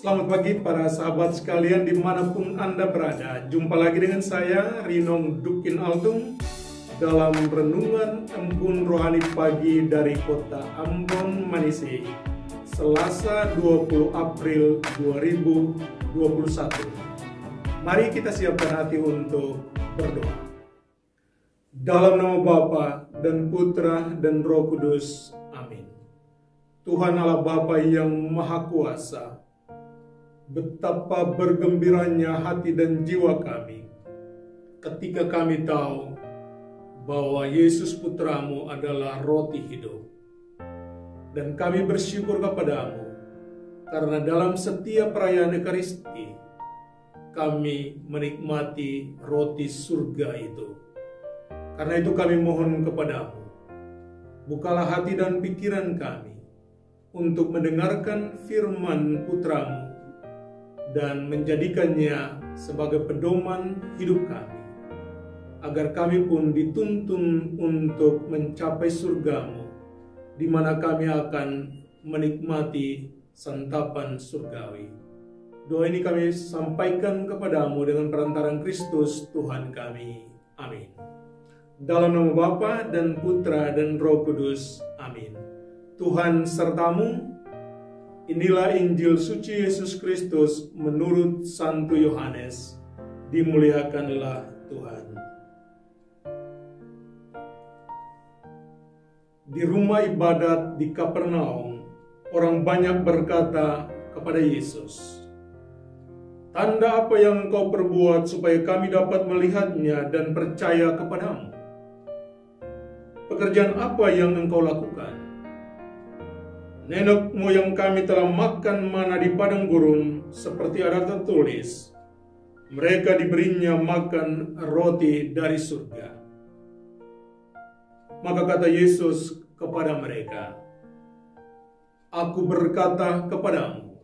Selamat pagi para sahabat sekalian dimanapun Anda berada. Jumpa lagi dengan saya, Rinong Dukin Altung, dalam Renungan Embun Rohani Pagi dari Kota Ambon, Manise, Selasa 20 April 2021. Mari kita siapkan hati untuk berdoa. Dalam nama Bapa dan Putra dan Roh Kudus, amin. Tuhan Allah Bapa yang Maha Kuasa, betapa bergembiranya hati dan jiwa kami ketika kami tahu bahwa Yesus Putramu adalah roti hidup. Dan kami bersyukur kepadamu karena dalam setiap perayaan Ekaristi kami menikmati roti surga itu. Karena itu kami mohon kepadamu, bukalah hati dan pikiran kami untuk mendengarkan firman Putramu dan menjadikannya sebagai pedoman hidup kami, agar kami pun dituntun untuk mencapai surgamu, di mana kami akan menikmati santapan surgawi. Doa ini kami sampaikan kepadamu dengan perantaraan Kristus Tuhan kami. Amin. Dalam nama Bapa dan Putra dan Roh Kudus. Amin. Tuhan sertamu. Inilah Injil suci Yesus Kristus menurut Santo Yohanes. Dimuliakanlah Tuhan. Di rumah ibadat di Kapernaum, orang banyak berkata kepada Yesus, "Tanda apa yang engkau perbuat supaya kami dapat melihatnya dan percaya kepadamu? Pekerjaan apa yang engkau lakukan? Nenek moyang kami telah makan mana di padang gurun, seperti ada tertulis, mereka diberinya makan roti dari surga." Maka kata Yesus kepada mereka, "Aku berkata kepadamu,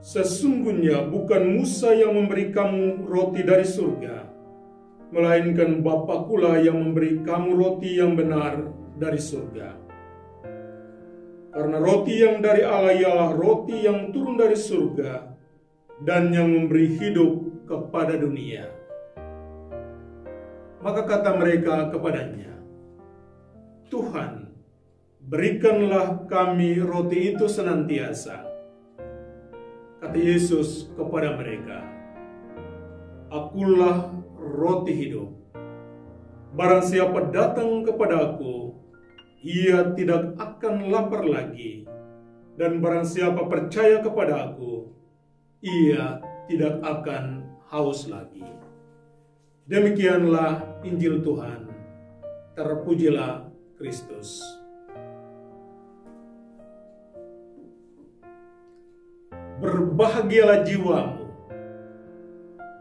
sesungguhnya bukan Musa yang memberi kamu roti dari surga, melainkan Bapakulah yang memberi kamu roti yang benar dari surga. Karena roti yang dari Allah ialah roti yang turun dari surga dan yang memberi hidup kepada dunia." Maka kata mereka kepadanya, "Tuhan, berikanlah kami roti itu senantiasa." Kata Yesus kepada mereka, "Akulah roti hidup. Barang siapa datang kepadaku, ia tidak akan lapar lagi, dan barang siapa percaya kepada aku, ia tidak akan haus lagi." Demikianlah Injil Tuhan. Terpujilah Kristus. Berbahagialah jiwamu,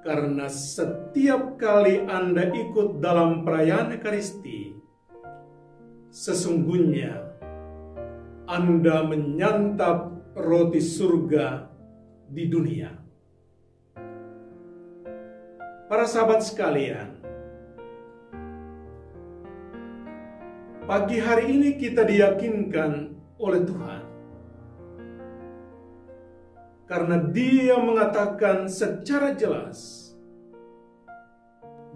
karena setiap kali Anda ikut dalam perayaan Ekaristi, sesungguhnya Anda menyantap roti surga di dunia. Para sahabat sekalian, pagi hari ini kita diyakinkan oleh Tuhan, karena Dia mengatakan secara jelas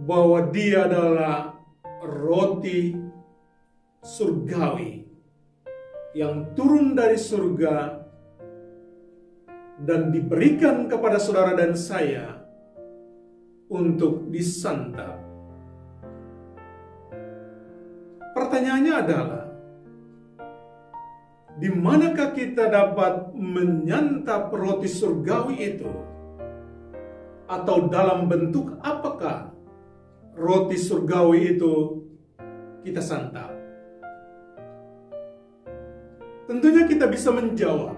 bahwa Dia adalah roti surgawi yang turun dari surga dan diberikan kepada saudara dan saya untuk disantap. Pertanyaannya adalah, di manakah kita dapat menyantap roti surgawi itu? Atau dalam bentuk apakah roti surgawi itu kita santap? Tentunya kita bisa menjawab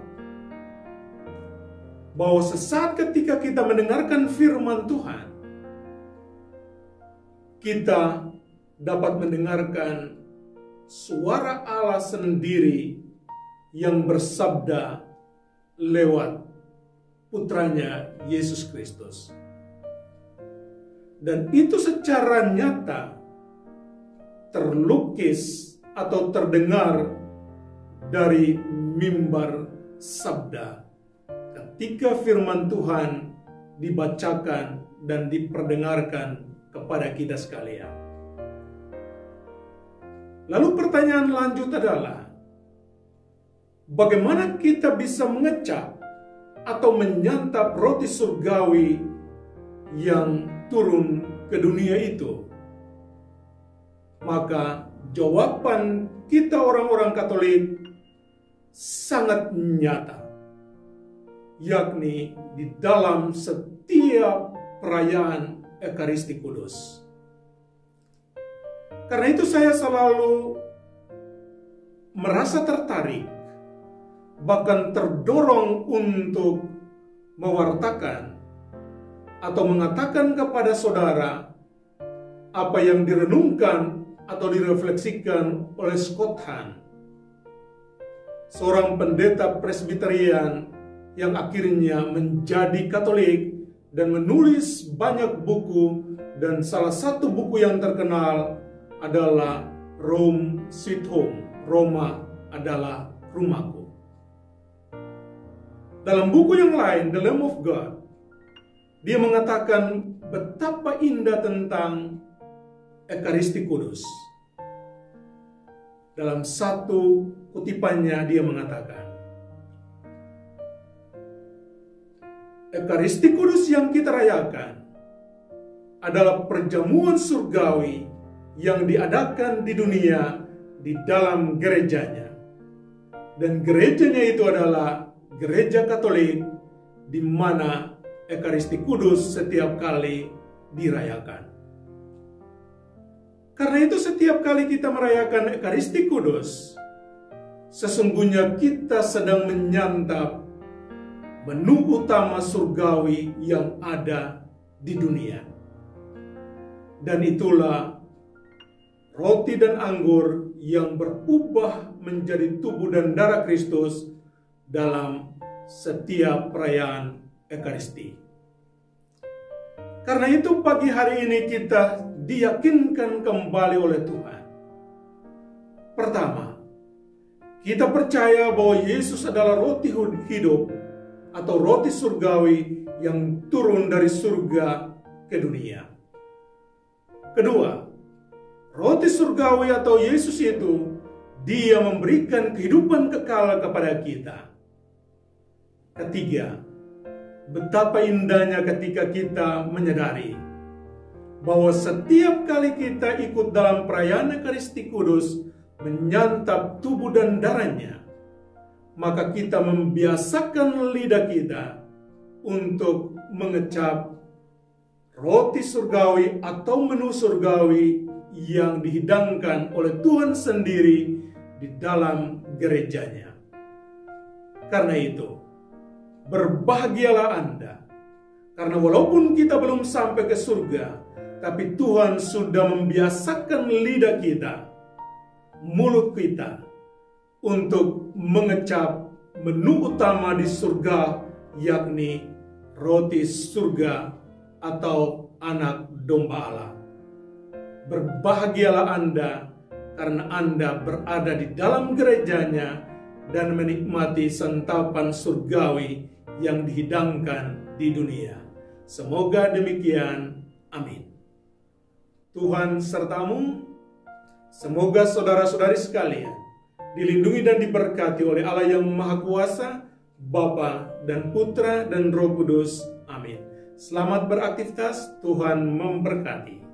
bahwa sesaat ketika kita mendengarkan firman Tuhan, kita dapat mendengarkan suara Allah sendiri yang bersabda lewat putranya Yesus Kristus. Dan itu secara nyata terlukis atau terdengar dari mimbar sabda ketika firman Tuhan dibacakan dan diperdengarkan kepada kita sekalian. Lalu pertanyaan lanjut adalah, bagaimana kita bisa mengecap atau menyantap roti surgawi yang turun ke dunia itu? Maka jawaban kita orang-orang Katolik sangat nyata, yakni di dalam setiap perayaan Ekaristi Kudus. Karena itu saya selalu merasa tertarik, bahkan terdorong untuk mewartakan atau mengatakan kepada saudara apa yang direnungkan atau direfleksikan oleh Scott Hahn, seorang pendeta Presbyterian yang akhirnya menjadi Katolik dan menulis banyak buku, dan salah satu buku yang terkenal adalah Rome Sweet Home, Roma adalah rumahku. Dalam buku yang lain, The Lamb of God, dia mengatakan betapa indah tentang Ekaristi Kudus. Dalam satu kutipannya dia mengatakan, Ekaristi Kudus yang kita rayakan adalah perjamuan surgawi yang diadakan di dunia di dalam gerejanya. Dan gerejanya itu adalah gereja Katolik, di mana Ekaristi Kudus setiap kali dirayakan. Karena itu setiap kali kita merayakan Ekaristi Kudus, sesungguhnya kita sedang menyantap menu utama surgawi yang ada di dunia. Dan itulah roti dan anggur yang berubah menjadi tubuh dan darah Kristus dalam setiap perayaan Ekaristi. Karena itu pagi hari ini kita diyakinkan kembali oleh Tuhan. Pertama, kita percaya bahwa Yesus adalah roti hidup atau roti surgawi yang turun dari surga ke dunia. Kedua, roti surgawi atau Yesus itu, dia memberikan kehidupan kekal kepada kita. Ketiga, betapa indahnya ketika kita menyadari bahwa setiap kali kita ikut dalam perayaan Ekaristi Kudus, menyantap tubuh dan darahnya, maka kita membiasakan lidah kita untuk mengecap roti surgawi atau menu surgawi yang dihidangkan oleh Tuhan sendiri di dalam gerejanya. Karena itu, berbahagialah Anda, karena walaupun kita belum sampai ke surga, tapi Tuhan sudah membiasakan lidah kita, mulut kita, untuk mengecap menu utama di surga, yakni roti surga atau anak domba Allah. Berbahagialah Anda, karena Anda berada di dalam gerejanya dan menikmati santapan surgawi yang dihidangkan di dunia. Semoga demikian. Amin. Tuhan sertamu. Semoga saudara-saudari sekalian dilindungi dan diberkati oleh Allah yang Maha Kuasa, Bapa dan Putra dan Roh Kudus. Amin. Selamat beraktivitas. Tuhan memberkati.